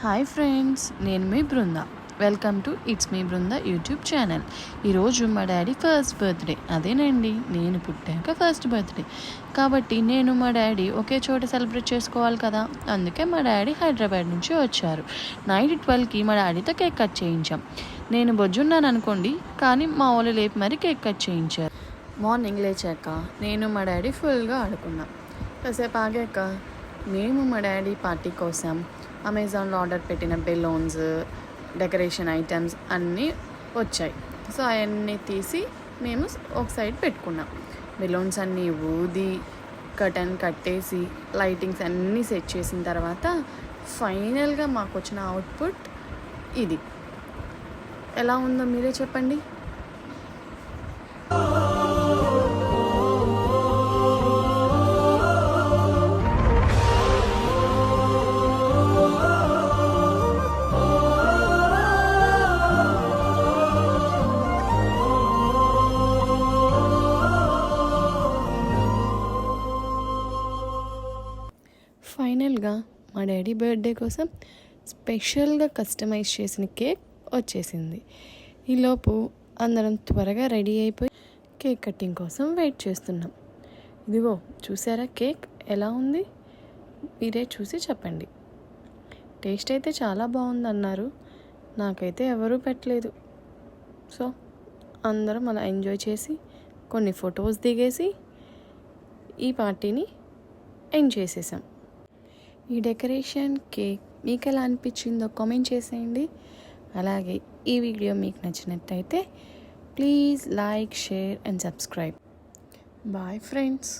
Hi friends, నేను మీ Brinda. Welcome to it's me Brinda YouTube channel. ఈరోజు మా డాడీ ఫస్ట్ బర్త్డే. అదేనండి, నేను పుట్టాక ఫస్ట్ బర్త్డే కాబట్టి నేను మా డాడీ ఒకే చోట సెలబ్రేట్ చేసుకోవాలి కదా. అందుకే మా డాడీ హైదరాబాద్ నుంచి వచ్చారు. నైట్ 12కి మా డాడీతో కేక్ కట్ చేయించాం. నేను బొజ్జున్నాను అనుకోండి, కానీ మా వాళ్ళు లేపి మరీ కేక్ కట్ చేయించారు. మార్నింగ్ లేచాక నేను మా డాడీ ఫుల్గా ఆడుకున్నాం. కాసేపు ఆగాక మేము మా డాడీ పార్టీ కోసం అమెజాన్లో ఆర్డర్ పెట్టిన బెలూన్స్, డెకరేషన్ ఐటమ్స్ అన్నీ వచ్చాయి. సో అవన్నీ తీసి మేము ఒక సైడ్ పెట్టుకున్నాం. బెలూన్స్ అన్నీ ఊది, కర్టన్ కట్టేసి, లైటింగ్స్ అన్నీ సెట్ చేసిన తర్వాత ఫైనల్గా మాకు వచ్చిన అవుట్పుట్ ఇది. ఎలా ఉందో మీరే చెప్పండి. ఫైనల్గా మా డాడీ బర్త్డే కోసం స్పెషల్గా కస్టమైజ్ చేసిన కేక్ వచ్చేసింది. ఈలోపు అందరం త్వరగా రెడీ అయిపోయి కేక్ కటింగ్ కోసం వెయిట్ చేస్తున్నాం. ఇదిగో చూసారా కేక్ ఎలా ఉంది? మీరే చూసి చెప్పండి. టేస్ట్ అయితే చాలా బాగుంది అన్నారు. నాకైతే ఎవరూ పెట్టలేదు. సో అందరం అలా ఎంజాయ్ చేసి కొన్ని ఫొటోస్ దిగేసి ఈ పార్టీని ఎండ్ చేసేసాం. ఈ డెకరేషన్ కేక్ మీకు ఎలా అనిపించిందో కామెంట్ చేసేయండి. అలాగే ఈ వీడియో మీకు నచ్చినట్టయితే please like, share and subscribe. Bye friends.